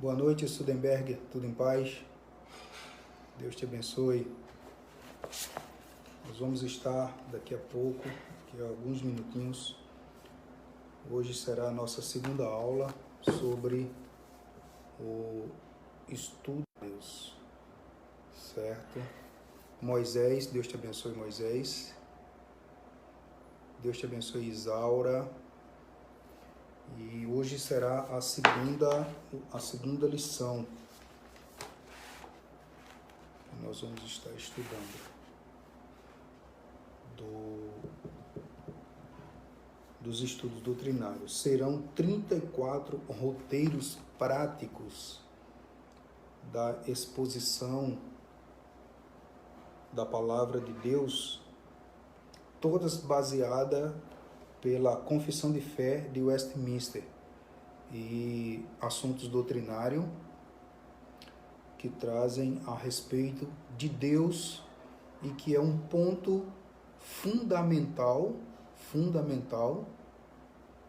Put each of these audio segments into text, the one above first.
Boa noite, Studenberg, tudo em paz? Deus te abençoe. Nós vamos estar daqui a pouco, daqui a alguns minutinhos. Hoje será a nossa segunda aula sobre o estudo de Deus, certo? Moisés, Deus te abençoe, Moisés. Deus te abençoe, Isaura. E hoje será a segunda lição que nós vamos estar estudando dos estudos doutrinários. Serão 34 roteiros práticos da exposição da palavra de Deus, todas baseadas pela Confissão de Fé de Westminster e assuntos doutrinários que trazem a respeito de Deus e que é um ponto fundamental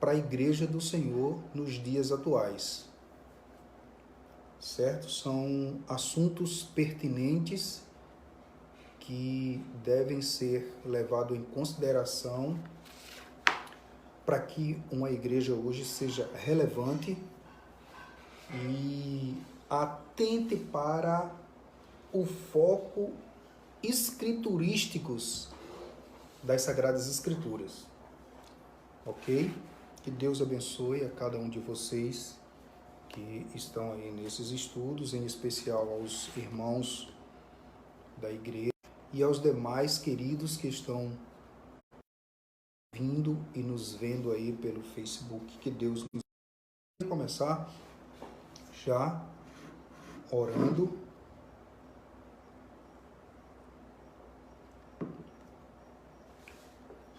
para a Igreja do Senhor nos dias atuais, certo? São assuntos pertinentes que devem ser levados em consideração para que uma igreja hoje seja relevante e atente para o foco escriturísticos das Sagradas Escrituras. Ok? Que Deus abençoe a cada um de vocês que estão aí nesses estudos, em especial aos irmãos da igreja e aos demais queridos que estão vindo e nos vendo aí pelo Facebook. Que Deus nos abençoe. Vamos começar já orando.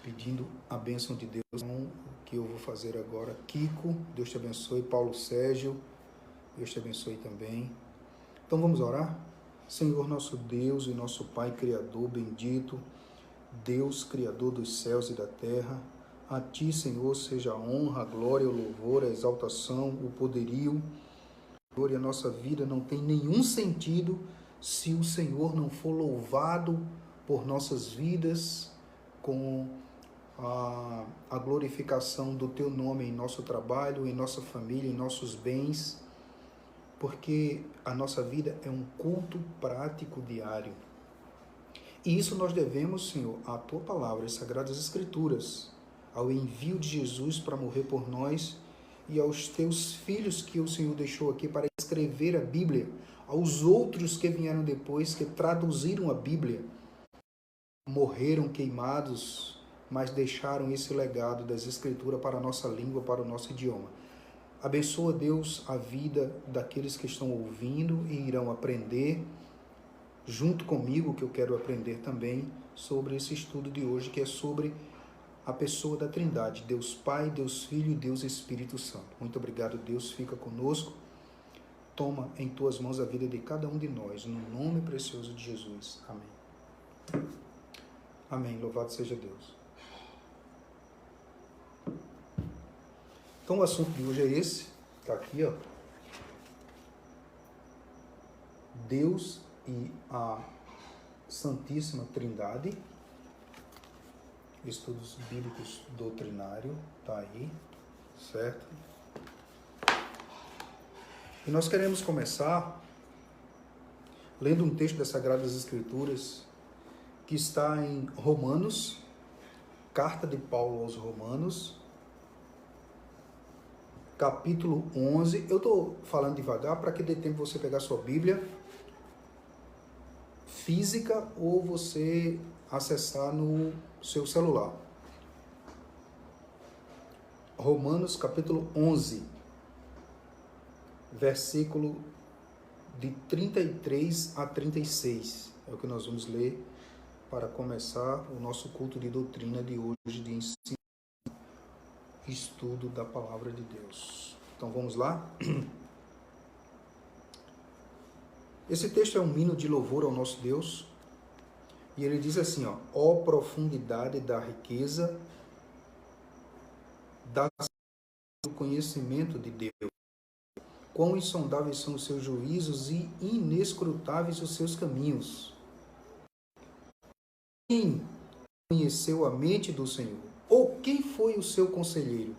Pedindo a bênção de Deus, o que eu vou fazer agora. Kiko, Deus te abençoe. Paulo Sérgio, Deus te abençoe também. Então vamos orar? Senhor, nosso Deus e nosso Pai Criador, bendito, Deus, Criador dos céus e da terra, a Ti, Senhor, seja a honra, a glória, o louvor, a exaltação, o poderio. Senhor, e a nossa vida não tem nenhum sentido se o Senhor não for louvado por nossas vidas, com a glorificação do Teu nome em nosso trabalho, em nossa família, em nossos bens, porque a nossa vida é um culto prático diário. E isso nós devemos, Senhor, à Tua palavra, às Sagradas Escrituras, ao envio de Jesus para morrer por nós e aos Teus filhos que o Senhor deixou aqui para escrever a Bíblia, aos outros que vieram depois, que traduziram a Bíblia, morreram queimados, mas deixaram esse legado das Escrituras para a nossa língua, para o nosso idioma. Abençoa, Deus, a vida daqueles que estão ouvindo e irão aprender, junto comigo, que eu quero aprender também, sobre esse estudo de hoje, que é sobre a pessoa da Trindade, Deus Pai, Deus Filho e Deus Espírito Santo. Muito obrigado, Deus, fica conosco. Toma em Tuas mãos a vida de cada um de nós, no nome precioso de Jesus. Amém. Amém. Louvado seja Deus. Então o assunto de hoje é esse, está aqui, ó. Deus e a Santíssima Trindade, estudos bíblicos doutrinário, está aí, certo? E nós queremos começar lendo um texto das Sagradas Escrituras que está em Romanos, carta de Paulo aos Romanos, capítulo 11. Eu estou falando devagar para que dê tempo você pegar sua Bíblia física ou você acessar no seu celular. Romanos, capítulo 11, versículo de 33 a 36. É o que nós vamos ler para começar o nosso culto de doutrina de hoje, de ensino, estudo da palavra de Deus. Então vamos lá? Esse texto é um hino de louvor ao nosso Deus, e ele diz assim, ó profundidade da riqueza, do conhecimento de Deus, Quão insondáveis são os seus juízos e inescrutáveis os seus caminhos. Quem conheceu a mente do Senhor? Ou quem foi o seu conselheiro?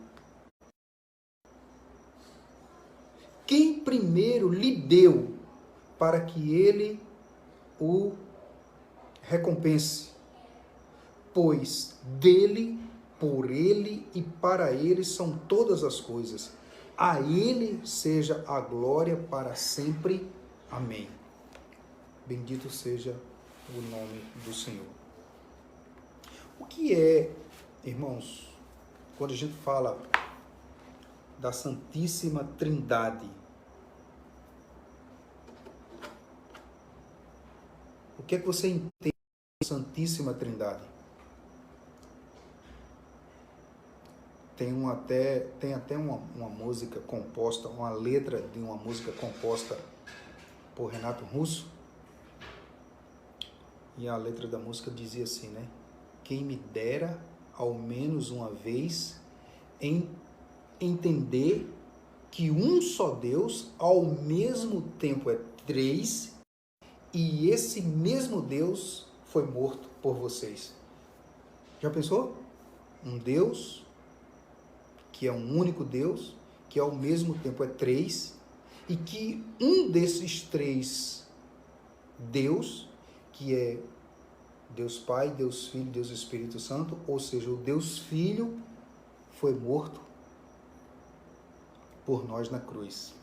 Quem primeiro lhe deu para que ele o recompense? Pois dele, por ele e para ele são todas as coisas. A ele seja a glória para sempre. Amém. Bendito seja o nome do Senhor. O que é, irmãos, quando a gente fala da Santíssima Trindade? O que é que você entende da Santíssima Trindade? Tem até uma música composta, uma letra de uma música composta por Renato Russo. E a letra da música dizia assim, né? Quem me dera, ao menos uma vez, entender que um só Deus, ao mesmo tempo é três, e esse mesmo Deus foi morto por vocês. Já pensou? Um Deus que é um único Deus, que ao mesmo tempo é três, e que um desses três Deus, que é Deus Pai, Deus Filho, Deus Espírito Santo, ou seja, o Deus Filho foi morto por nós na cruz.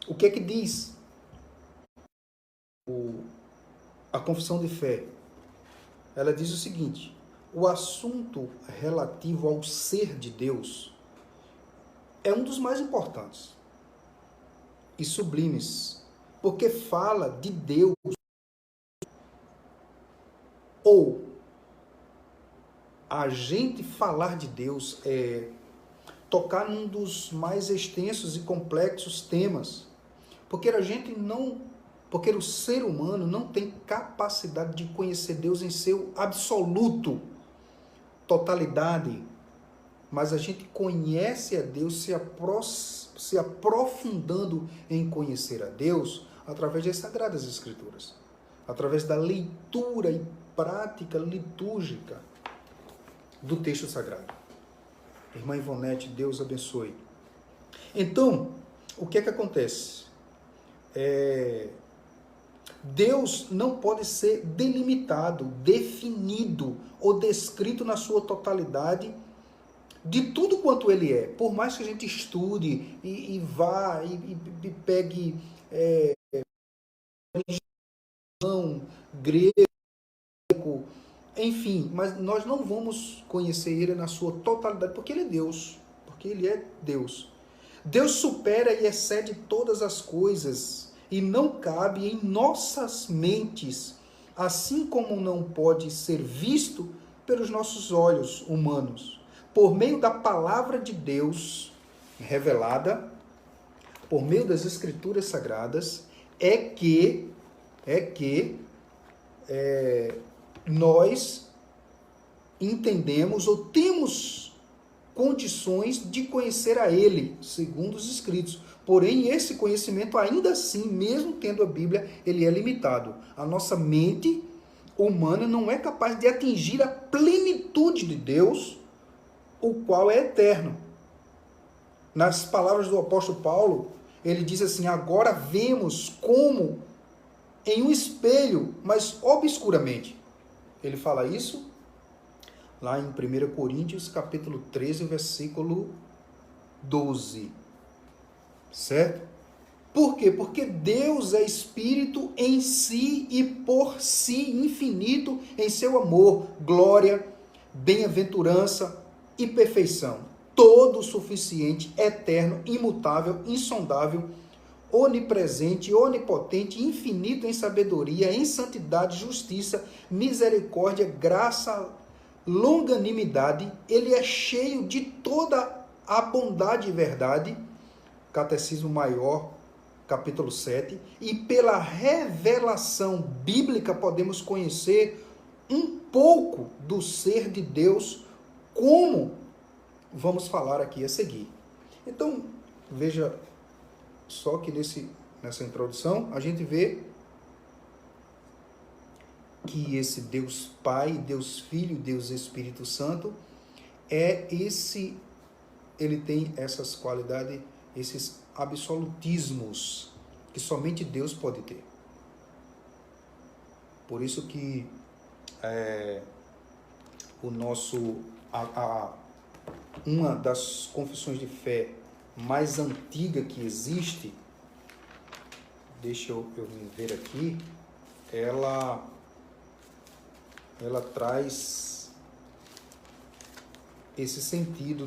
O que é que diz a confissão de fé? Ela diz o seguinte: o assunto relativo ao ser de Deus é um dos mais importantes e sublimes, porque fala de Deus, ou a gente falar de Deus é tocar num dos mais extensos e complexos temas, porque o ser humano não tem capacidade de conhecer Deus em seu absoluto, totalidade, mas a gente conhece a Deus se aprofundando em conhecer a Deus através das Sagradas Escrituras, através da leitura e prática litúrgica do texto sagrado. Irmã Ivonete, Deus abençoe. Então, o que é que acontece? Deus não pode ser delimitado, definido ou descrito na sua totalidade de tudo quanto ele é. Por mais que a gente estude e vá e pegue religião, grego, enfim, mas nós não vamos conhecer ele na sua totalidade, porque ele é Deus. Porque ele é Deus. Deus supera e excede todas as coisas e não cabe em nossas mentes, assim como não pode ser visto pelos nossos olhos humanos. Por meio da palavra de Deus revelada, por meio das Escrituras Sagradas, é que nós entendemos ou temos condições de conhecer a Ele, segundo os Escritos. Porém, esse conhecimento, ainda assim, mesmo tendo a Bíblia, ele é limitado. A nossa mente humana não é capaz de atingir a plenitude de Deus, o qual é eterno. Nas palavras do apóstolo Paulo, ele diz assim: agora vemos como em um espelho, mas obscuramente. Ele fala isso lá em 1 Coríntios, capítulo 13, versículo 12. Certo? Por quê? Porque Deus é espírito em si e por si infinito em seu amor, glória, bem-aventurança e perfeição. Todo suficiente, eterno, imutável, insondável, onipresente, onipotente, infinito em sabedoria, em santidade, justiça, misericórdia, graça, longanimidade. Ele é cheio de toda a bondade e verdade. Catecismo Maior, capítulo 7. E pela revelação bíblica podemos conhecer um pouco do ser de Deus, como vamos falar aqui a seguir. Então, veja Só que nessa introdução a gente vê que esse Deus Pai, Deus Filho, Deus Espírito Santo, ele tem essas qualidades, esses absolutismos que somente Deus pode ter. Por isso que uma das confissões de fé mais antiga que existe, deixa eu ver aqui, ela traz esse sentido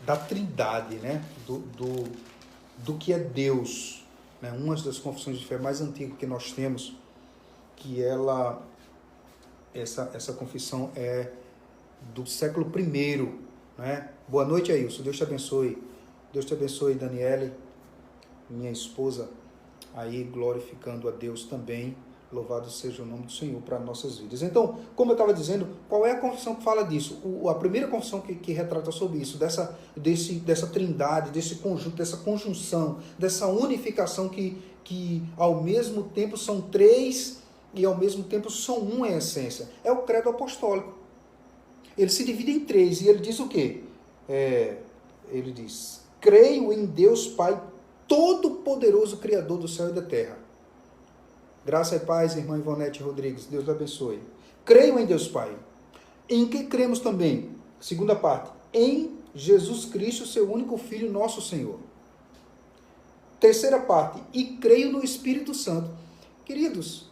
da trindade, né? do que é Deus, né? Uma das confissões de fé mais antigas que nós temos, que essa confissão é do século I, né? Boa noite, Ailson, Deus te abençoe. Deus te abençoe, Daniele, minha esposa, aí glorificando a Deus também. Louvado seja o nome do Senhor para nossas vidas. Então, como eu estava dizendo, qual é a confissão que fala disso? A primeira confissão que retrata sobre isso, dessa trindade, desse conjunto, dessa conjunção, dessa unificação que ao mesmo tempo são três e ao mesmo tempo são um em essência. É o credo apostólico. Ele se divide em três e ele diz o quê? Ele diz: creio em Deus Pai Todo-Poderoso, Criador do céu e da terra. Graça e paz, irmã Ivonete Rodrigues. Deus abençoe. Creio em Deus Pai. Em que cremos também? Segunda parte. Em Jesus Cristo, seu único Filho, nosso Senhor. Terceira parte. E creio no Espírito Santo. Queridos,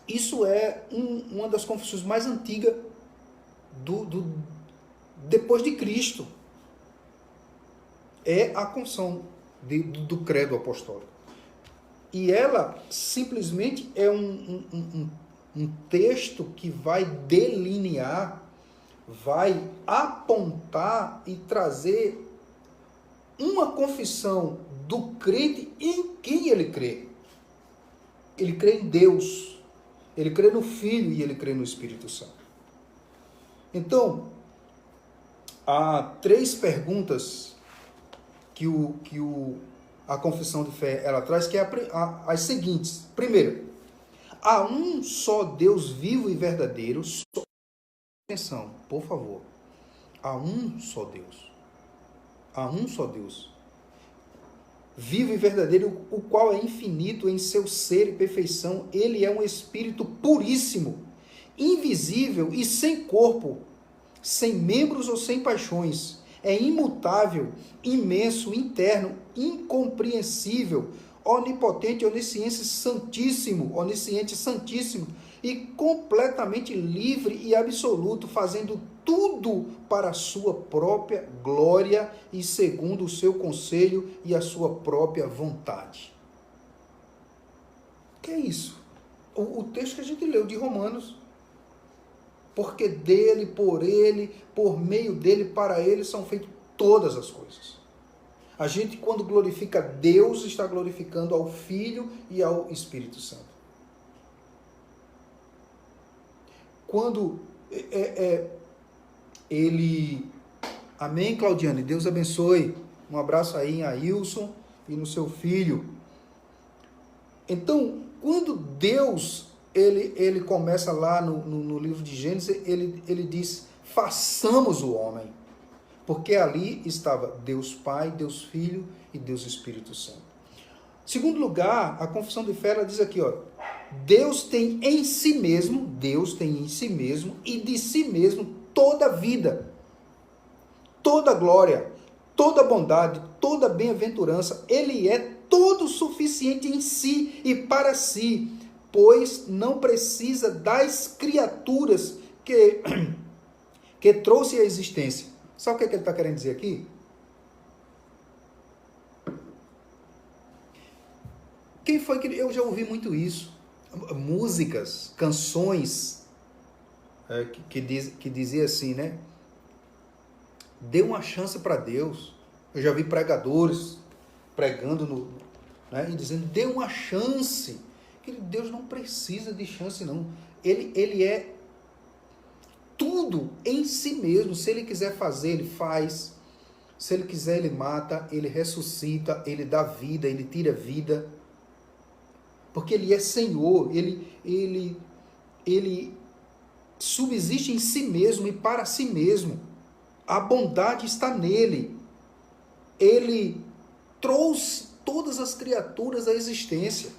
isso é uma das confissões mais antigas depois de Cristo. É a confissão do credo apostólico. E ela simplesmente é um texto que vai delinear, vai apontar e trazer uma confissão do crente em quem ele crê. Ele crê em Deus, ele crê no Filho e ele crê no Espírito Santo. Então, há três perguntas que a confissão de fé ela traz, que é as seguintes. Primeiro, há um só Deus vivo e verdadeiro. Atenção, por favor. Há um só Deus. Há um só Deus. Vivo e verdadeiro, o qual é infinito em seu ser e perfeição. Ele é um Espírito puríssimo, invisível e sem corpo, sem membros ou sem paixões. É imutável, imenso, interno, incompreensível, onipotente, onisciente, santíssimo e completamente livre e absoluto, fazendo tudo para a sua própria glória e segundo o seu conselho e a sua própria vontade. O que é isso? O texto que a gente leu de Romanos. Porque dele, por meio dele, para ele são feitas todas as coisas. A gente, quando glorifica Deus, está glorificando ao Filho e ao Espírito Santo. Quando ele... Amém, Claudiane? Deus abençoe. Um abraço aí em Ailson e no seu filho. Então, quando Deus... Ele começa lá no livro de Gênesis, ele diz, façamos o homem. Porque ali estava Deus Pai, Deus Filho e Deus Espírito Santo. Segundo lugar, a confissão de fé, ela diz aqui, Deus tem em si mesmo e de si mesmo toda a vida, toda a glória, toda a bondade, toda a bem-aventurança. Ele é todo suficiente em si e para si, pois não precisa das criaturas que trouxe à existência. Sabe o que ele está querendo dizer aqui? Quem foi que... Eu já ouvi muito isso. Músicas, canções, que dizia assim, né? Dê uma chance para Deus. Eu já vi pregadores pregando e dizendo, dê uma chance. Deus não precisa de chance, não. Ele é tudo em si mesmo. Se ele quiser fazer, ele faz. Se Ele quiser, Ele mata, Ele ressuscita, Ele dá vida, Ele tira vida. Porque Ele é Senhor, Ele subsiste em si mesmo e para si mesmo. A bondade está nele. Ele trouxe todas as criaturas à existência.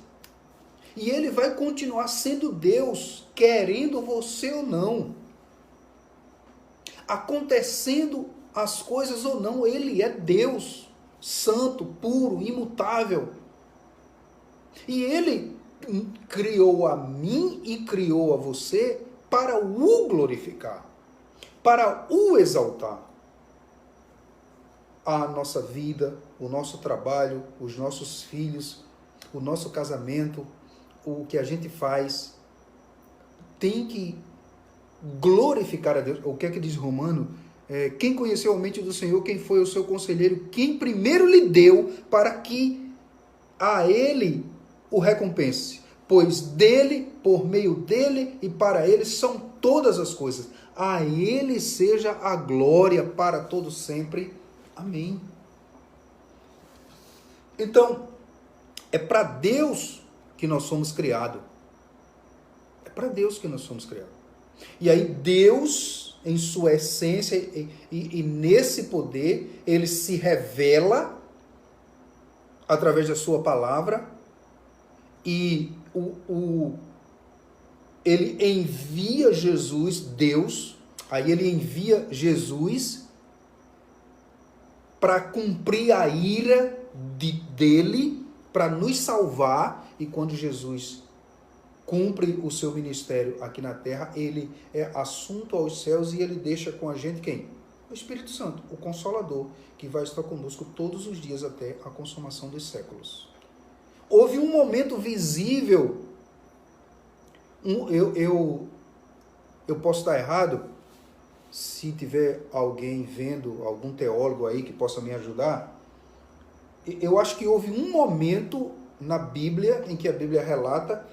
E Ele vai continuar sendo Deus, querendo você ou não. Acontecendo as coisas ou não, Ele é Deus, santo, puro, imutável. E Ele criou a mim e criou a você para o glorificar, para o exaltar. A nossa vida, o nosso trabalho, os nossos filhos, o nosso casamento, o que a gente faz, tem que glorificar a Deus. O que é que diz Romano? Quem conheceu a mente do Senhor, quem foi o seu conselheiro, quem primeiro lhe deu para que a Ele o recompense. Pois dele, por meio dele e para ele são todas as coisas. A Ele seja a glória para todo sempre. Amém. Então, é para Deus que nós somos criados. É para Deus que nós somos criados. E aí Deus, em sua essência e nesse poder, Ele se revela através da sua palavra e Ele envia Jesus, Deus, aí Ele envia Jesus para cumprir a ira dele, para nos salvar, e quando Jesus cumpre o seu ministério aqui na terra, Ele é assunto aos céus e Ele deixa com a gente quem? O Espírito Santo, o Consolador, que vai estar conosco todos os dias até a consumação dos séculos. Houve um momento visível, eu posso estar errado, se tiver alguém vendo, algum teólogo aí que possa me ajudar, eu acho que houve um momento na Bíblia, em que a Bíblia relata,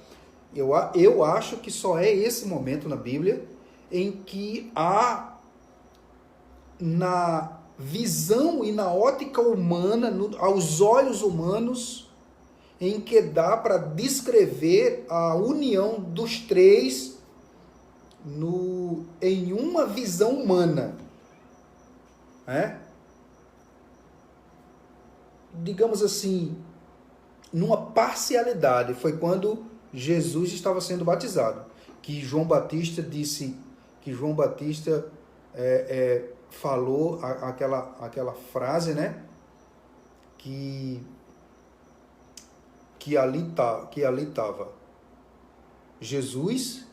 eu acho que só é esse momento na Bíblia, em que há, na visão e na ótica humana, aos olhos humanos, em que dá para descrever a união dos três em uma visão humana. Digamos assim, numa parcialidade. Foi quando Jesus estava sendo batizado, que João Batista disse, que João Batista falou aquela frase, né? Que ali estava Jesus,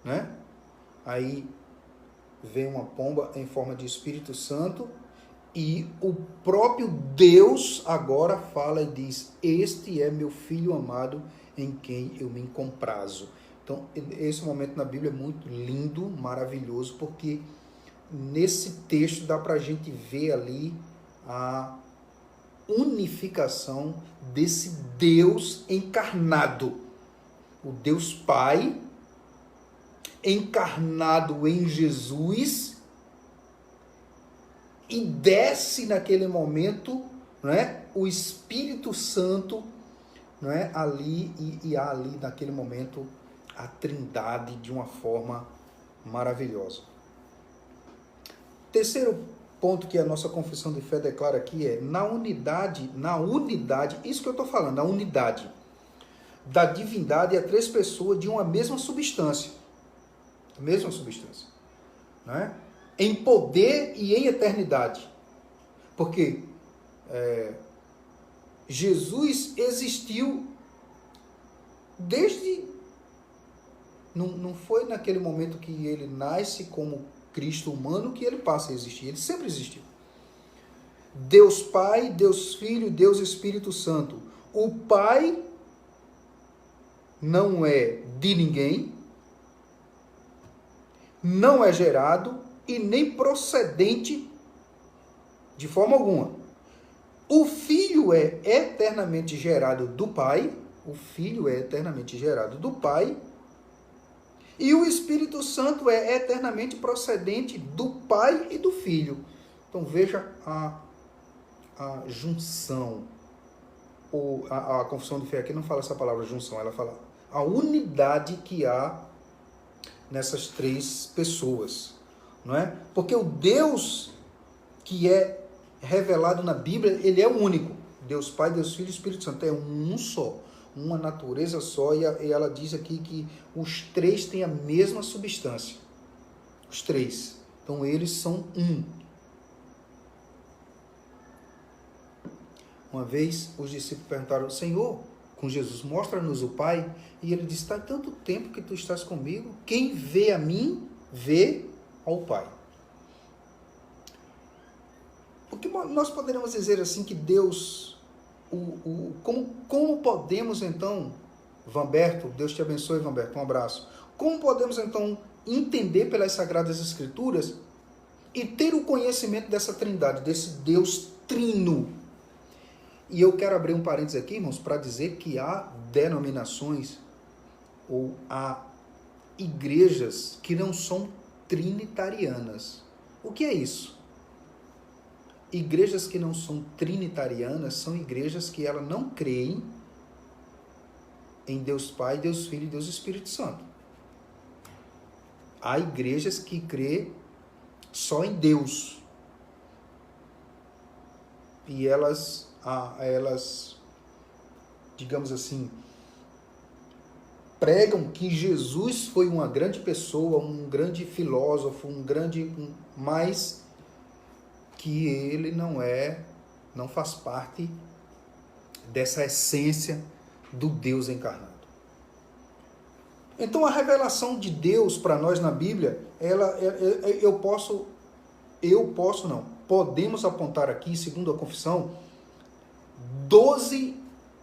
né? Aí vem uma pomba em forma de Espírito Santo e o próprio Deus agora fala e diz: este é meu Filho amado em quem eu me comprazo. Então, esse momento na Bíblia é muito lindo, maravilhoso, porque nesse texto dá para a gente ver ali a unificação desse Deus encarnado, o Deus Pai encarnado em Jesus, e desce naquele momento, né, o Espírito Santo, né, ali, e há ali naquele momento a Trindade de uma forma maravilhosa. Terceiro ponto que a nossa confissão de fé declara aqui é na unidade, isso que eu estou falando, a unidade da divindade, a três pessoas de uma mesma substância, né? Em poder e em eternidade, porque Jesus existiu desde, não foi naquele momento que ele nasce como Cristo humano que ele passa a existir, ele sempre existiu. Deus Pai, Deus Filho, Deus Espírito Santo. O Pai não é de ninguém, não é gerado e nem procedente de forma alguma. O Filho é eternamente gerado do Pai, e o Espírito Santo é eternamente procedente do Pai e do Filho. Então veja a junção, ou a confissão de fé aqui não fala essa palavra junção, ela fala a unidade que há nessas três pessoas, não é? Porque o Deus que é revelado na Bíblia, ele é único. Deus Pai, Deus Filho e Espírito Santo, é um só, uma natureza só, e ela diz aqui que os três têm a mesma substância, os três, então eles são um. Uma vez os discípulos perguntaram: Senhor, com Jesus, mostra-nos o Pai. E ele disse: está tanto tempo que tu estás comigo, quem vê a mim, vê ao Pai. O que nós poderíamos dizer assim que Deus, como podemos então, Vanberto, Deus te abençoe, Vanberto, um abraço. Como podemos então entender pelas Sagradas Escrituras e ter o conhecimento dessa trindade, desse Deus trino? E eu quero abrir um parênteses aqui, irmãos, para dizer que há denominações ou há igrejas que não são trinitarianas. O que é isso? Igrejas que não são trinitarianas são igrejas que elas não creem em Deus Pai, Deus Filho e Deus Espírito Santo. Há igrejas que crêem só em Deus. E elas, digamos assim, pregam que Jesus foi uma grande pessoa, um grande filósofo, mas que ele não faz parte dessa essência do Deus encarnado. Então a revelação de Deus para nós na Bíblia, podemos apontar aqui, segundo a confissão, 12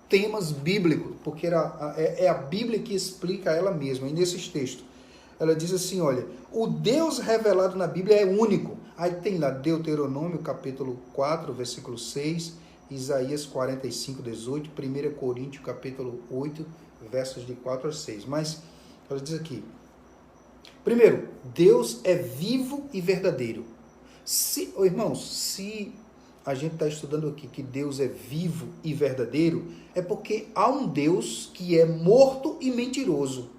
temas bíblicos, porque é a Bíblia que explica ela mesma. E nesses textos, ela diz assim, olha, o Deus revelado na Bíblia é único. Aí tem lá Deuteronômio, capítulo 4, versículo 6, Isaías 45, 18, 1 Coríntios, capítulo 8, versos de 4 a 6. Mas ela diz aqui, primeiro, Deus é vivo e verdadeiro. Irmãos, se a gente está estudando aqui que Deus é vivo e verdadeiro, é porque há um Deus que é morto e mentiroso.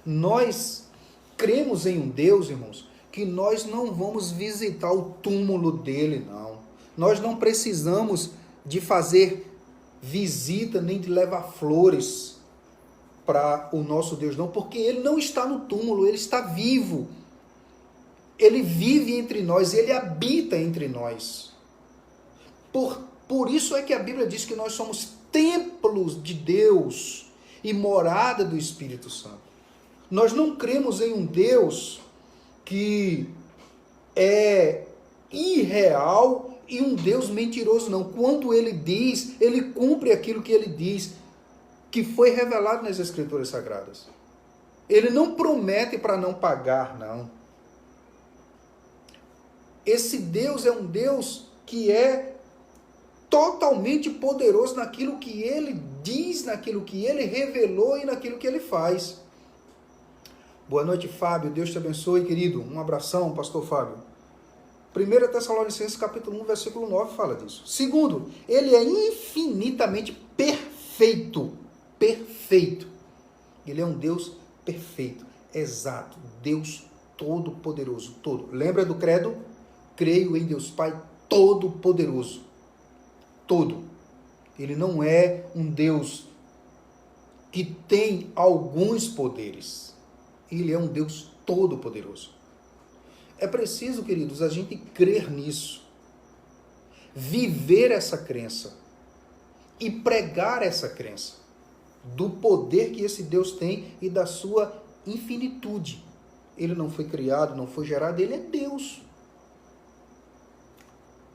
Nós cremos em um Deus, irmãos, que nós não vamos visitar o túmulo dele, não. Nós não precisamos de fazer visita nem de levar flores para o nosso Deus, não, porque ele não está no túmulo, ele está vivo. Ele vive entre nós, ele habita entre nós. Por isso é que a Bíblia diz que nós somos templos de Deus e morada do Espírito Santo. Nós não cremos em um Deus que é irreal e um Deus mentiroso, não. Quando ele diz, ele cumpre aquilo que ele diz, que foi revelado nas Escrituras Sagradas. Ele não promete para não pagar, não. Esse Deus é um Deus que é totalmente poderoso naquilo que ele diz, naquilo que ele revelou e naquilo que ele faz. Boa noite, Fábio. Deus te abençoe, querido. Um abração, pastor Fábio. 1 Tessalonicenses, capítulo 1, versículo 9, fala disso. Segundo, ele é infinitamente perfeito. Perfeito. Ele é um Deus perfeito, exato. Deus todo-poderoso, todo. Lembra do credo? Creio em Deus Pai todo-poderoso. Todo. Ele não é um Deus que tem alguns poderes. Ele é um Deus todo-poderoso. É preciso, queridos, a gente crer nisso. Viver essa crença. E pregar essa crença. Do poder que esse Deus tem e da sua infinitude. Ele não foi criado, não foi gerado, ele é Deus.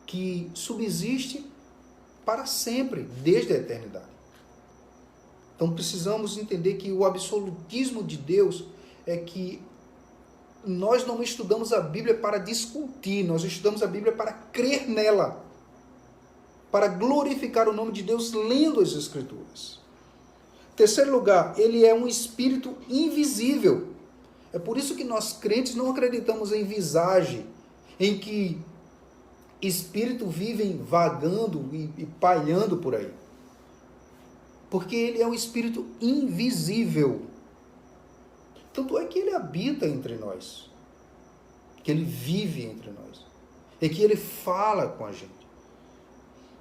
Que subsiste para sempre, desde a eternidade. Então precisamos entender que o absolutismo de Deus é que nós não estudamos a Bíblia para discutir, nós estudamos a Bíblia para crer nela, para glorificar o nome de Deus lendo as Escrituras. Terceiro lugar, ele é um espírito invisível. É por isso que nós crentes não acreditamos em visagem, em que espíritos vivem vagando e pairando por aí. Porque ele é um espírito invisível. Tanto é que ele habita entre nós. Que ele vive entre nós. E que ele fala com a gente.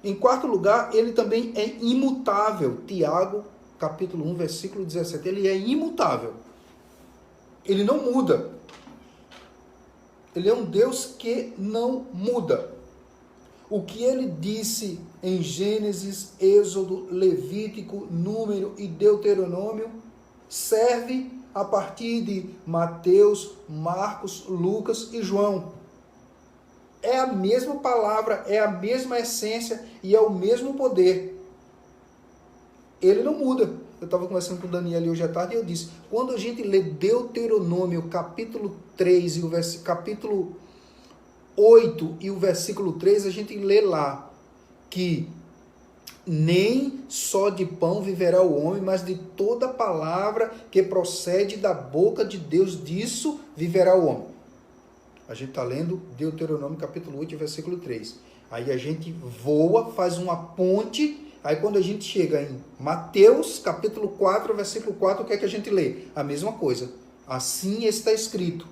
Em quarto lugar, ele também é imutável. Tiago, capítulo 1, versículo 17. Ele é imutável. Ele não muda. Ele é um Deus que não muda. O que ele disse em Gênesis, Êxodo, Levítico, Número e Deuteronômio serve a partir de Mateus, Marcos, Lucas e João. É a mesma palavra, é a mesma essência e é o mesmo poder. Ele não muda. Eu estava conversando com o Daniel hoje à tarde e eu disse, quando a gente lê Deuteronômio capítulo 3 e o capítulo 8 e o versículo 3, a gente lê lá que nem só de pão viverá o homem, mas de toda palavra que procede da boca de Deus, disso viverá o homem. A gente está lendo Deuteronômio capítulo 8, versículo 3. Aí a gente voa, faz uma ponte, aí quando a gente chega em Mateus capítulo 4, versículo 4, o que é que a gente lê? A mesma coisa. Assim está escrito,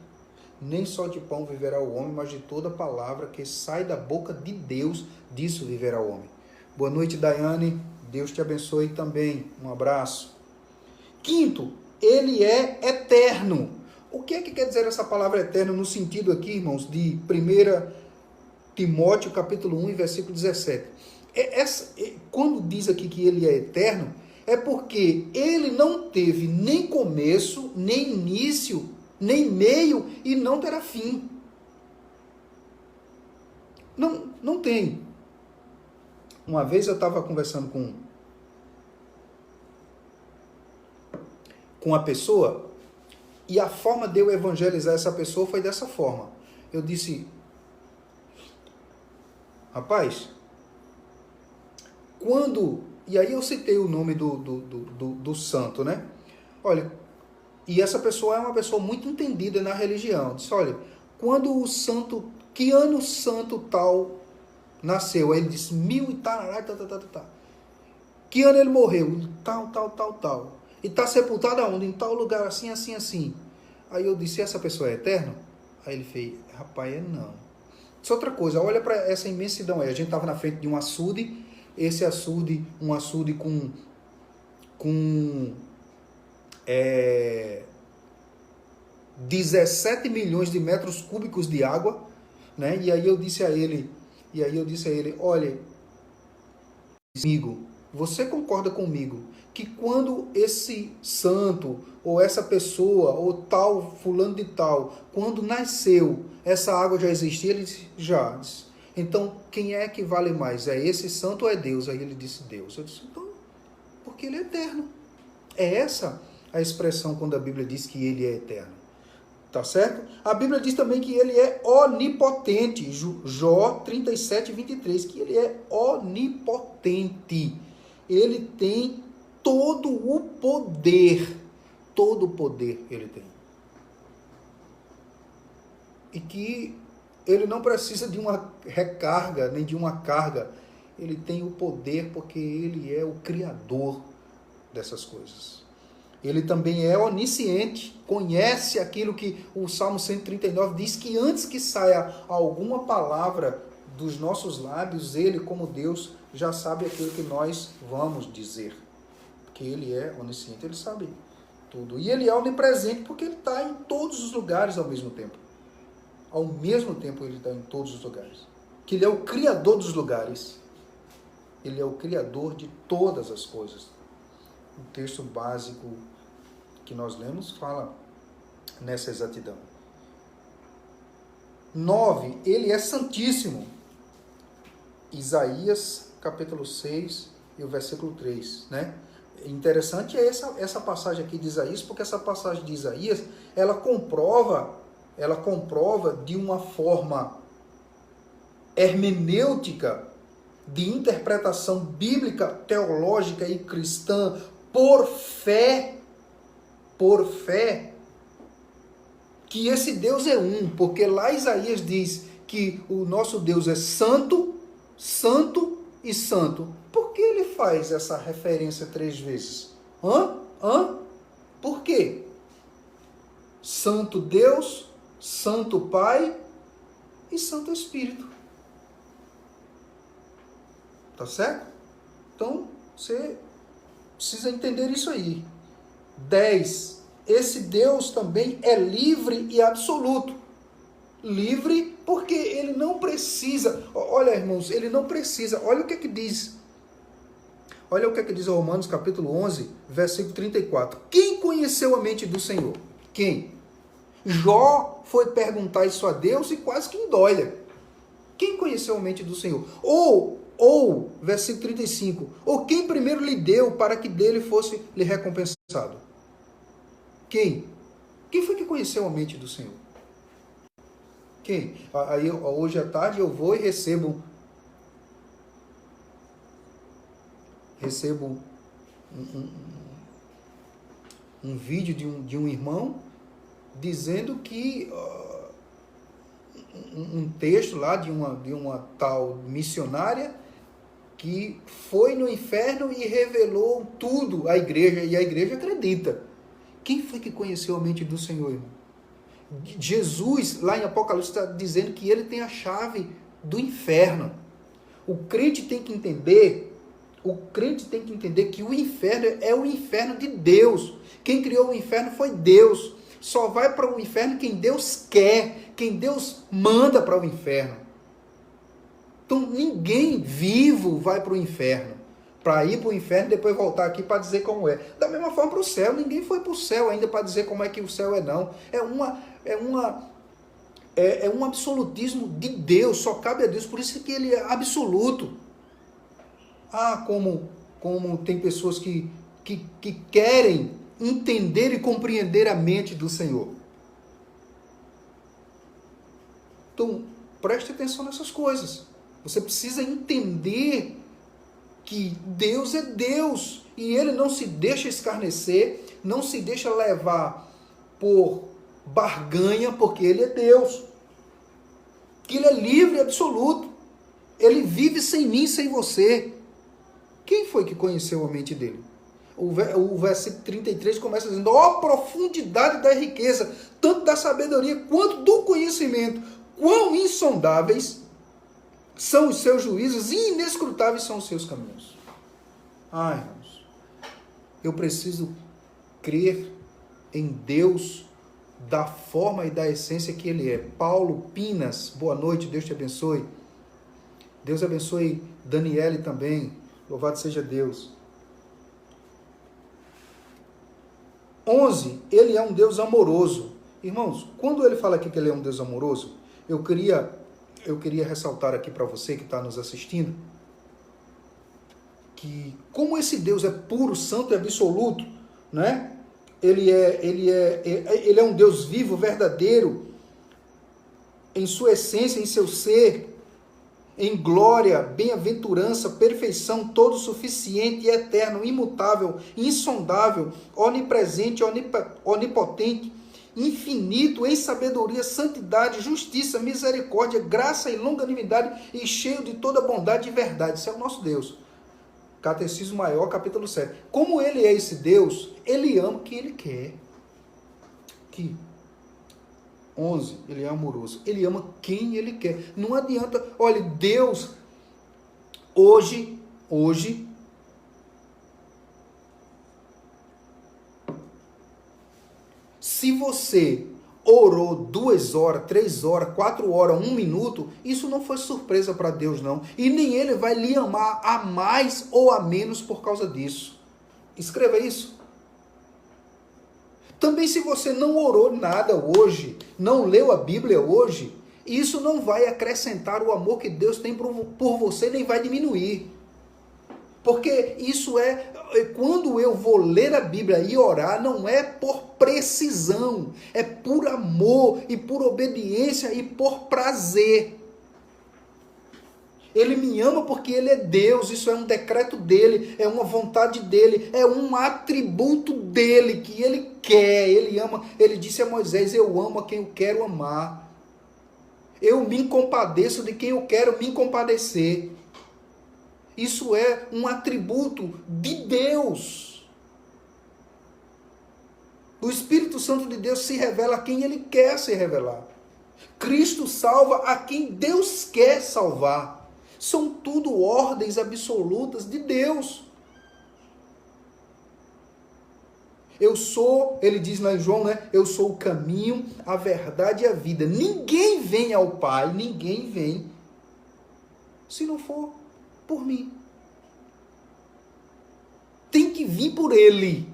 nem só de pão viverá o homem, mas de toda palavra que sai da boca de Deus, disso viverá o homem. Boa noite, Daiane. Deus te abençoe também. Um abraço. Quinto, ele é eterno. O que é que quer dizer essa palavra eterno no sentido aqui, irmãos, de 1 Timóteo capítulo 1, versículo 17? Quando diz aqui que ele é eterno, é porque ele não teve nem começo, nem início, nem meio e não terá fim. Não tem. Uma vez eu estava conversando com uma pessoa e a forma de eu evangelizar essa pessoa foi dessa forma. Eu disse, rapaz, quando... E aí eu citei o nome do santo, né? Olha, e essa pessoa é uma pessoa muito entendida na religião. Eu disse, olha, quando o santo... Que ano o santo tal nasceu? Aí ele disse, 1000 e tal. Que ano ele morreu? Tal. E está sepultado aonde? Em tal lugar, assim. Aí eu disse, essa pessoa é eterna? Aí ele fez, rapaz, não. Isso é outra coisa, olha para essa imensidão aí. A gente estava na frente de um açude, esse açude, um açude com 17 milhões de metros cúbicos de água, né? E aí eu disse a ele, olha, amigo, você concorda comigo que quando esse santo, ou essa pessoa, ou tal, fulano de tal, quando nasceu, essa água já existia? Ele disse, já. Disse, então, quem é que vale mais? É esse santo ou é Deus? Aí ele disse, Deus. Eu disse, então, porque ele é eterno. É essa a expressão quando a Bíblia diz que ele é eterno. Tá certo? A Bíblia diz também que ele é onipotente. Jó 37, 23, que ele é onipotente. Ele tem todo o poder. Todo o poder ele tem. E que ele não precisa de uma recarga, nem de uma carga. Ele tem o poder porque ele é o criador dessas coisas. Ele também é onisciente, conhece aquilo que o Salmo 139 diz, que antes que saia alguma palavra dos nossos lábios, ele, como Deus, já sabe aquilo que nós vamos dizer. Porque ele é onisciente, ele sabe tudo. E ele é onipresente porque ele está em todos os lugares ao mesmo tempo. Ao mesmo tempo ele está em todos os lugares. Que ele é o criador dos lugares. Ele é o criador de todas as coisas. O texto básico que nós lemos fala nessa exatidão. 9. Ele é santíssimo. Isaías, capítulo 6 e o versículo 3, né? Interessante é essa passagem aqui de Isaías, porque essa passagem de Isaías, ela comprova de uma forma hermenêutica, de interpretação bíblica, teológica e cristã, por fé, que esse Deus é um, porque lá Isaías diz que o nosso Deus é santo, santo e santo, por que ele faz essa referência 3 vezes? Por quê? Santo Deus, Santo Pai e Santo Espírito. Tá certo? Então, você precisa entender isso aí. 10. Esse Deus também é livre e absoluto. Livre porque ele não precisa. Olha, irmãos, ele não precisa. Olha o que diz. Olha o que diz Romanos capítulo 11, versículo 34. Quem conheceu a mente do Senhor? Quem? Jó foi perguntar isso a Deus e quase que endolha. Quem conheceu a mente do Senhor? Ou, versículo 35, ou quem primeiro lhe deu para que dele fosse lhe recompensado? Quem? Quem foi que conheceu a mente do Senhor? Quem? Aí hoje à tarde eu vou e recebo um vídeo de um irmão dizendo que um texto lá de uma tal missionária que foi no inferno e revelou tudo à igreja, e a igreja acredita. Quem foi que conheceu a mente do Senhor, irmão? Jesus, lá em Apocalipse, está dizendo que ele tem a chave do inferno. O crente tem que entender que o inferno é o inferno de Deus. Quem criou o inferno foi Deus. Só vai para o inferno quem Deus quer, quem Deus manda para o inferno. Então ninguém vivo vai para o inferno. Para ir para o inferno e depois voltar aqui para dizer como é. Da mesma forma para o céu. Ninguém foi para o céu ainda para dizer como é que o céu é, não. É um absolutismo de Deus. Só cabe a Deus. Por isso que ele é absoluto. Como tem pessoas que querem entender e compreender a mente do Senhor. Então, preste atenção nessas coisas. Você precisa entender que Deus é Deus e ele não se deixa escarnecer, não se deixa levar por barganha, porque ele é Deus. Que ele é livre e absoluto. Ele vive sem mim, sem você. Quem foi que conheceu a mente dele? O versículo 33 começa dizendo: ó profundidade da riqueza, tanto da sabedoria quanto do conhecimento, quão insondáveis são os seus juízos e inescrutáveis são os seus caminhos. Irmãos, eu preciso crer em Deus da forma e da essência que ele é. Paulo Pinas, boa noite, Deus te abençoe. Deus abençoe Daniele também, louvado seja Deus. 11, ele é um Deus amoroso. Irmãos, quando ele fala aqui que ele é um Deus amoroso, eu queria ressaltar aqui para você que está nos assistindo, que como esse Deus é puro, santo e absoluto, né? Ele é um Deus vivo, verdadeiro, em sua essência, em seu ser, em glória, bem-aventurança, perfeição, todo suficiente e eterno, imutável, insondável, onipresente, onipotente, infinito, em sabedoria, santidade, justiça, misericórdia, graça e longanimidade, e cheio de toda bondade e verdade. Esse é o nosso Deus. Catecismo Maior, capítulo 7. Como ele é esse Deus, ele ama quem ele quer. Aqui. 11, ele é amoroso. Ele ama quem ele quer. Não adianta, olha, Deus, hoje, se você orou 2 horas, 3 horas, 4 horas, 1 minuto, isso não foi surpresa para Deus, não. E nem ele vai lhe amar a mais ou a menos por causa disso. Escreva isso. Também se você não orou nada hoje, não leu a Bíblia hoje, isso não vai acrescentar o amor que Deus tem por você, nem vai diminuir. Porque isso quando eu vou ler a Bíblia e orar, não é por precisão, é por amor e por obediência e por prazer. Ele me ama porque ele é Deus, isso é um decreto dele, é uma vontade dele, é um atributo dele que ele quer, ele ama. Ele disse a Moisés: eu amo a quem eu quero amar. Eu me compadeço de quem eu quero me compadecer. Isso é um atributo de Deus. O Espírito Santo de Deus se revela a quem Ele quer se revelar. Cristo salva a quem Deus quer salvar. São tudo ordens absolutas de Deus. Eu sou, ele diz lá em João, né? Eu sou o caminho, a verdade e a vida. Ninguém vem ao Pai, ninguém vem, se não for por mim. Tem que vir por Ele.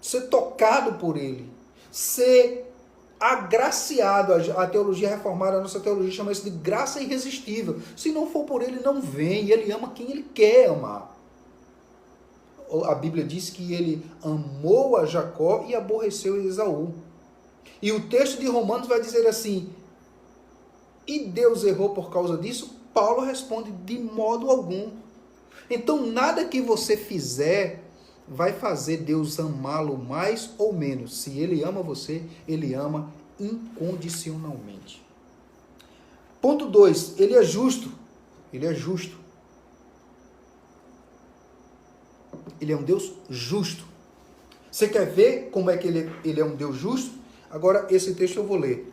Ser tocado por Ele. Ser agraciado. A teologia reformada, a nossa teologia chama isso de graça irresistível. Se não for por Ele, não vem. Ele ama quem Ele quer amar. A Bíblia diz que ele amou a Jacó e aborreceu a Esaú. E o texto de Romanos vai dizer assim, e Deus errou por causa disso? Paulo responde, de modo algum. Então, nada que você fizer vai fazer Deus amá-lo mais ou menos. Se Ele ama você, Ele ama incondicionalmente. Ponto 2. Ele é justo. Ele é justo. Ele é um Deus justo. Você quer ver como é que ele é um Deus justo? Agora, esse texto eu vou ler.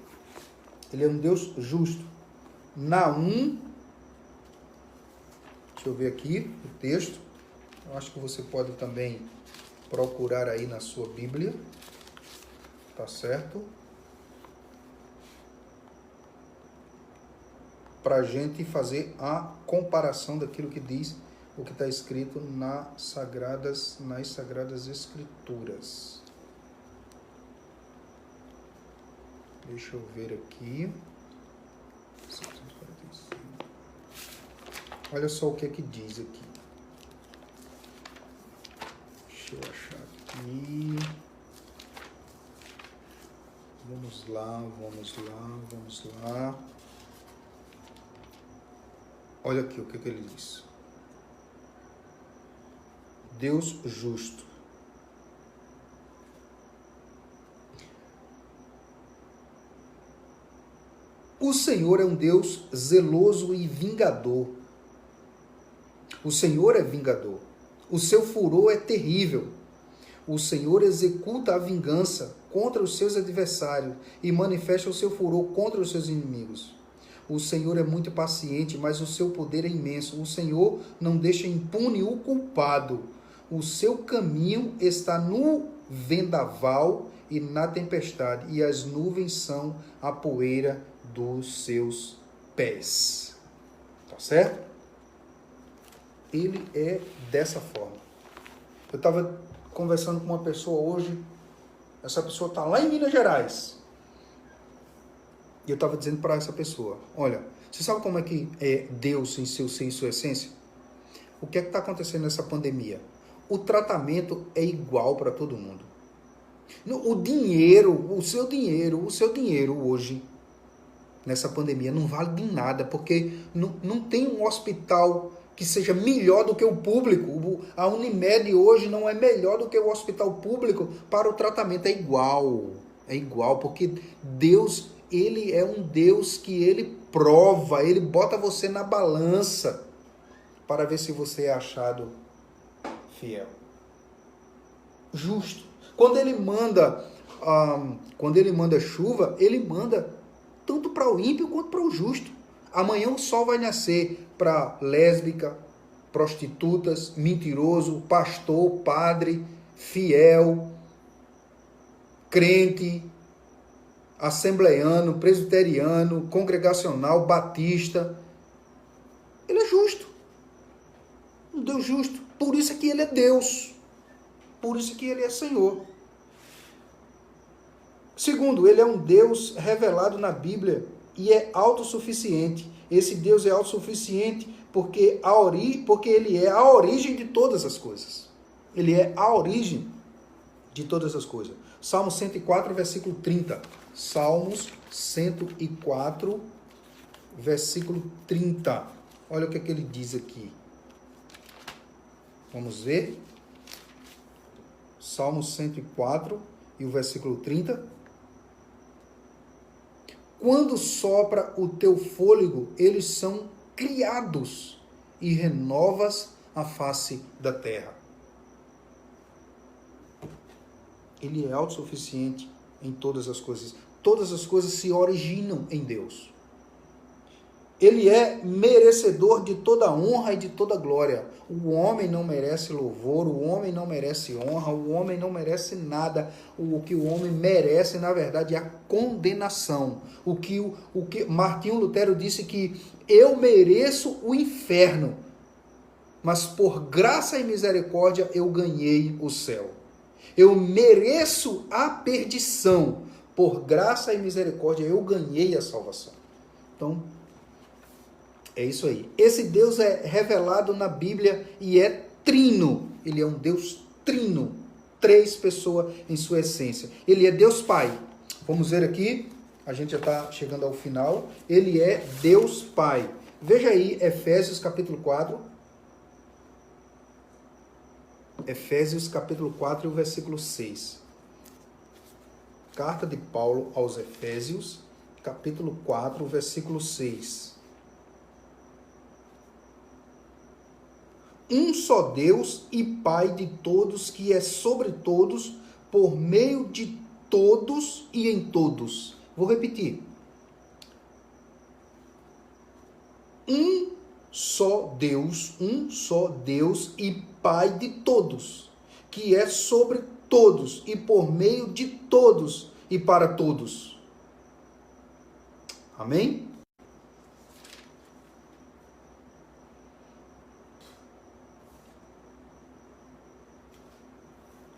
Ele é um Deus justo. Naum, deixa eu ver aqui o texto. Eu acho que você pode também procurar aí na sua Bíblia. Tá certo? Para a gente fazer a comparação daquilo que diz o que está escrito nas Sagradas Escrituras. Deixa eu ver aqui. Olha só o que é que diz aqui. Deixa eu achar aqui. Vamos lá. Olha aqui o que ele diz. Deus justo. O Senhor é um Deus zeloso e vingador. O Senhor é vingador. O seu furor é terrível. O Senhor executa a vingança contra os seus adversários e manifesta o seu furor contra os seus inimigos. O Senhor é muito paciente, mas o seu poder é imenso. O Senhor não deixa impune o culpado. O seu caminho está no vendaval e na tempestade, e as nuvens são a poeira dos seus pés. Tá certo? Ele é dessa forma. Eu estava conversando com uma pessoa hoje, essa pessoa está lá em Minas Gerais. E eu estava dizendo para essa pessoa, olha, você sabe como é que é Deus em seu ser e sua essência? O que é que está acontecendo nessa pandemia? O tratamento é igual para todo mundo. O seu dinheiro hoje, nessa pandemia, não vale de nada, porque não tem um hospital que seja melhor do que o público. A Unimed hoje não é melhor do que o hospital público para o tratamento. É igual, porque Deus, Ele é um Deus que Ele prova, Ele bota você na balança para ver se você é achado fiel. Justo. Quando ele manda chuva, ele manda tanto para o ímpio quanto para o justo. Amanhã o sol vai nascer para lésbica, prostitutas, mentiroso, pastor, padre, fiel, crente, assembleiano, presbiteriano, congregacional, batista. Ele é justo. Um Deus justo. Por isso é que ele é Deus. Por isso é que ele é Senhor. Segundo, ele é um Deus revelado na Bíblia e é autossuficiente. Esse Deus é autossuficiente porque ele é a origem de todas as coisas. Ele é a origem de todas as coisas. Salmo 104, versículo 30. Salmos 104, versículo 30. Olha o que ele diz aqui. Vamos ver. Salmo 104 e o versículo 30. quando sopra o teu fôlego, eles são criados e renovas a face da terra. Ele é autossuficiente em todas as coisas. Todas as coisas se originam em Deus. Ele é merecedor de toda honra e de toda glória. O homem não merece louvor, o homem não merece honra, o homem não merece nada. O que o homem merece, na verdade, é a condenação. O que Martinho Lutero disse que eu mereço o inferno, mas por graça e misericórdia eu ganhei o céu. Eu mereço a perdição, por graça e misericórdia eu ganhei a salvação. Então, é isso aí. Esse Deus é revelado na Bíblia e é trino. Ele é um Deus trino. 3 pessoas em sua essência. Ele é Deus Pai. Vamos ver aqui. A gente já está chegando ao final. Ele é Deus Pai. Veja aí Efésios capítulo 4. Efésios capítulo 4 e o versículo 6. Carta de Paulo aos Efésios, capítulo 4, versículo 6. Um só Deus e Pai de todos, que é sobre todos, por meio de todos e em todos. Vou repetir. Um só Deus e Pai de todos, que é sobre todos e por meio de todos e para todos. Amém?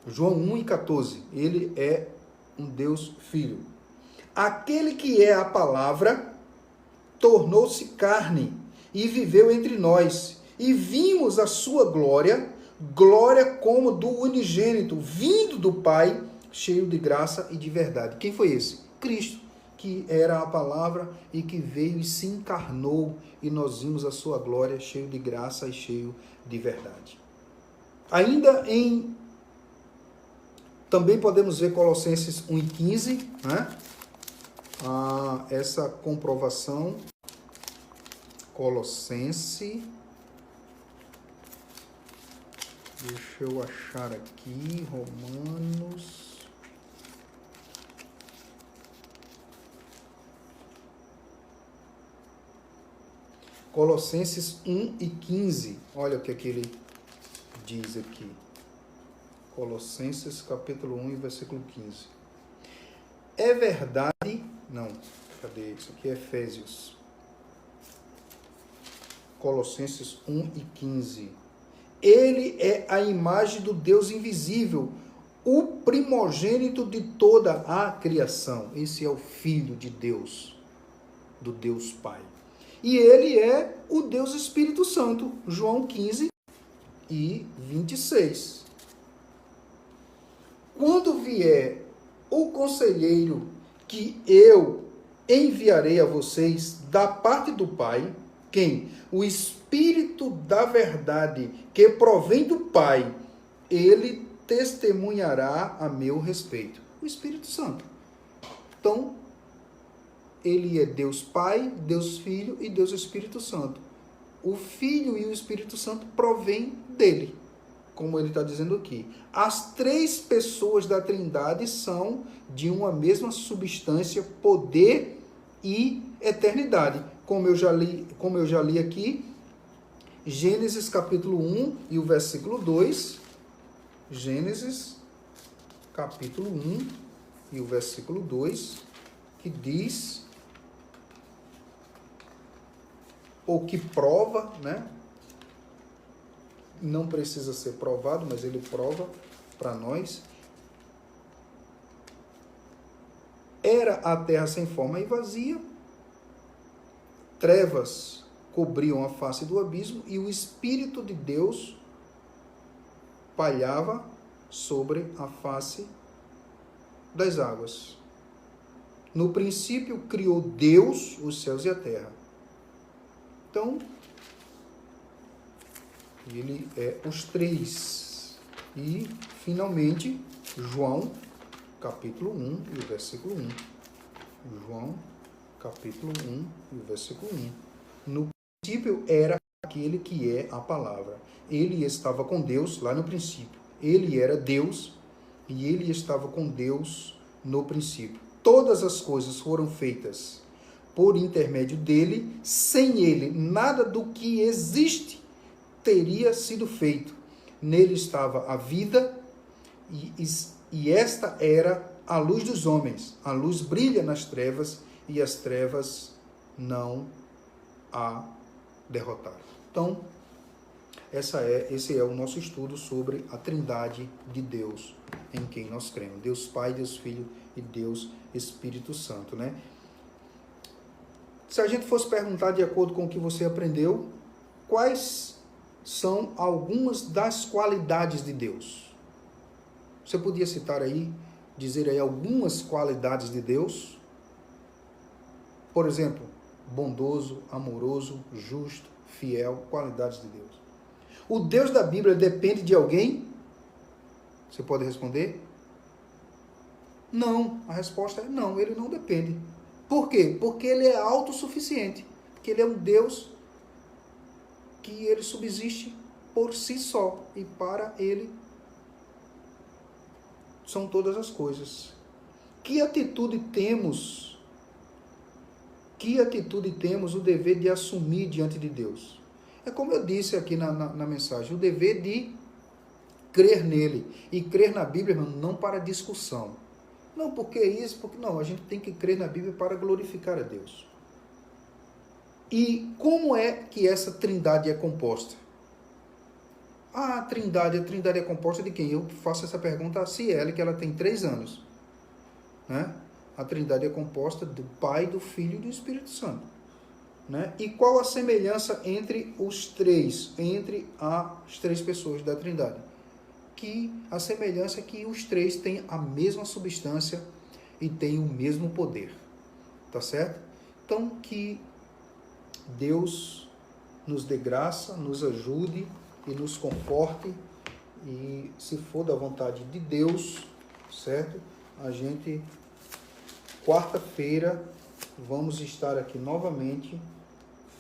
João 1:14, ele é um Deus Filho. Aquele que é a palavra tornou-se carne e viveu entre nós, e vimos a sua glória, glória como do unigênito, vindo do Pai, cheio de graça e de verdade. Quem foi esse? Cristo, que era a palavra e que veio e se encarnou, e nós vimos a sua glória, cheio de graça e cheio de verdade. Ainda também podemos ver Colossenses 1:15, né? Essa comprovação. Colossenses, deixa eu achar aqui, Romanos. Colossenses 1:15, olha o que ele diz aqui. Colossenses capítulo 1 e versículo 15. É verdade, não, cadê isso aqui? Efésios. Colossenses 1:15. Ele é a imagem do Deus invisível, o primogênito de toda a criação. Esse é o Filho de Deus, do Deus Pai. E ele é o Deus Espírito Santo. João 15:26. Quando vier o conselheiro que eu enviarei a vocês da parte do Pai, quem? O Espírito da verdade, que provém do Pai, ele testemunhará a meu respeito. O Espírito Santo. Então, ele é Deus Pai, Deus Filho e Deus Espírito Santo. O Filho e o Espírito Santo provém dele, como ele está dizendo aqui. As 3 pessoas da Trindade são de uma mesma substância, poder e eternidade. Como eu já li aqui, Gênesis capítulo 1 e o versículo 2. Gênesis capítulo 1 e o versículo 2, que diz, ou que prova, né? Não precisa ser provado, mas ele prova para nós. Era a terra sem forma e vazia, trevas cobriam a face do abismo e o Espírito de Deus pairava sobre a face das águas. No princípio criou Deus os céus e a terra. Então, ele é os 3. E, finalmente, João, capítulo 1 e o versículo 1. João, capítulo 1, versículo 1. No princípio era aquele que é a palavra. Ele estava com Deus lá no princípio. Ele era Deus e ele estava com Deus no princípio. Todas as coisas foram feitas por intermédio dele. Sem ele, nada do que existe teria sido feito. Nele estava a vida e esta era a luz dos homens. A luz brilha nas trevas e as trevas não a derrotaram. Então, esse é o nosso estudo sobre a Trindade de Deus, em quem nós cremos. Deus Pai, Deus Filho e Deus Espírito Santo, né? Se a gente fosse perguntar, de acordo com o que você aprendeu, quais são algumas das qualidades de Deus? Você podia citar aí, dizer aí algumas qualidades de Deus? Por exemplo, bondoso, amoroso, justo, fiel, qualidades de Deus. O Deus da Bíblia depende de alguém? Você pode responder? Não. A resposta é não, ele não depende. Por quê? Porque ele é autossuficiente. Porque ele é um Deus que ele subsiste por si só. E para ele são todas as coisas. Que atitude temos o dever de assumir diante de Deus? É como eu disse aqui na mensagem, o dever de crer nele. E crer na Bíblia, irmão, não para discussão. Não, porque isso, porque não, a gente tem que crer na Bíblia para glorificar a Deus. E como é que essa trindade é composta? A trindade é composta de quem? Eu faço essa pergunta a Ciele, que ela tem 3 anos. Né? A trindade é composta do Pai, do Filho e do Espírito Santo. Né? E qual a semelhança entre os três, entre as 3 pessoas da trindade? Que a semelhança é que os 3 têm a mesma substância e têm o mesmo poder. Tá certo? Então, que Deus nos dê graça, nos ajude e nos conforte. E se for da vontade de Deus, certo? A gente, quarta-feira, vamos estar aqui novamente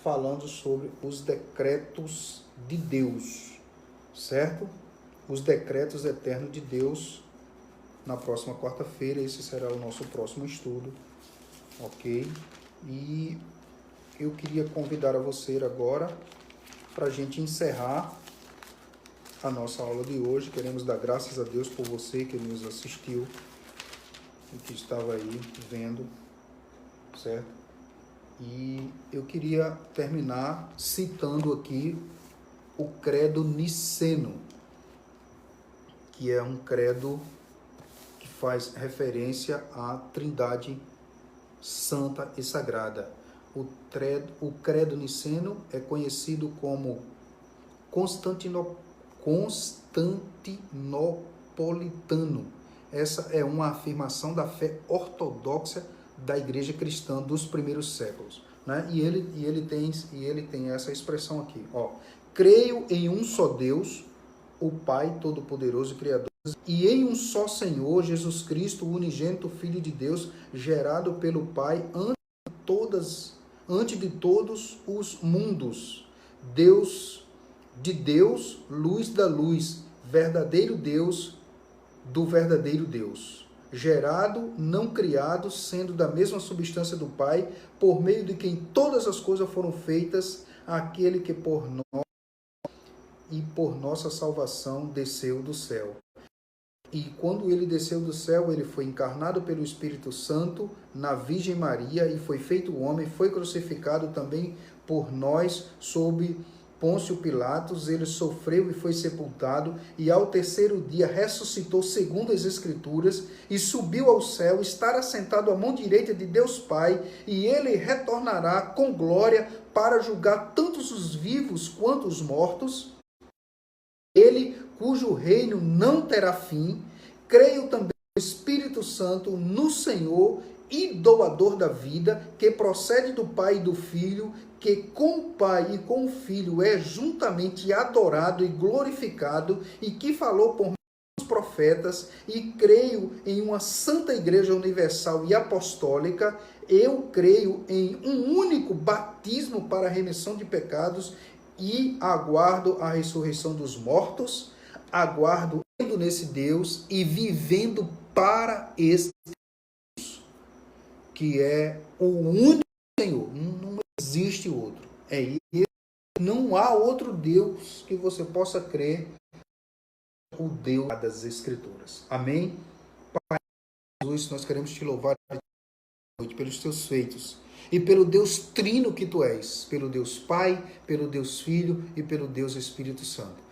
falando sobre os decretos de Deus, certo? Os decretos eternos de Deus, na próxima quarta-feira. Esse será o nosso próximo estudo, ok? E eu queria convidar a você agora para a gente encerrar a nossa aula de hoje. Queremos dar graças a Deus por você que nos assistiu e que estava aí vendo, certo? E eu queria terminar citando aqui o credo niceno, que é um credo que faz referência à Trindade Santa e Sagrada. O credo niceno é conhecido como constantinopolitano. Essa é uma afirmação da fé ortodoxa da Igreja Cristã dos primeiros séculos. Né? E ele tem essa expressão aqui. Ó, creio em um só Deus, o Pai Todo-Poderoso e Criador, e em um só Senhor, Jesus Cristo, o unigênito Filho de Deus, gerado pelo Pai antes de todos os mundos. Deus de Deus, luz da luz, verdadeiro Deus do verdadeiro Deus. Gerado, não criado, sendo da mesma substância do Pai, por meio de quem todas as coisas foram feitas, aquele que por nós e por nossa salvação desceu do céu. E quando ele desceu do céu, ele foi encarnado pelo Espírito Santo na Virgem Maria e foi feito homem, foi crucificado também por nós sob Pôncio Pilatos. Ele sofreu e foi sepultado, e ao terceiro dia ressuscitou segundo as Escrituras e subiu ao céu, estará sentado à mão direita de Deus Pai, e ele retornará com glória para julgar tanto os vivos quanto os mortos. Ele, cujo reino não terá fim. Creio também no Espírito Santo, no Senhor e doador da vida, que procede do Pai e do Filho, que com o Pai e com o Filho é juntamente adorado e glorificado, e que falou por meio dos profetas profetas e creio em uma santa igreja universal e apostólica. Eu creio em um único batismo para a remissão de pecados e aguardo a ressurreição dos mortos, aguardo nesse Deus e vivendo para esse Deus, que é o único Senhor. Não existe outro. É Ele. Não há outro Deus que você possa crer, o Deus das Escrituras. Amém? Pai Jesus, nós queremos te louvar pelos teus feitos e pelo Deus trino que tu és, pelo Deus Pai, pelo Deus Filho e pelo Deus Espírito Santo.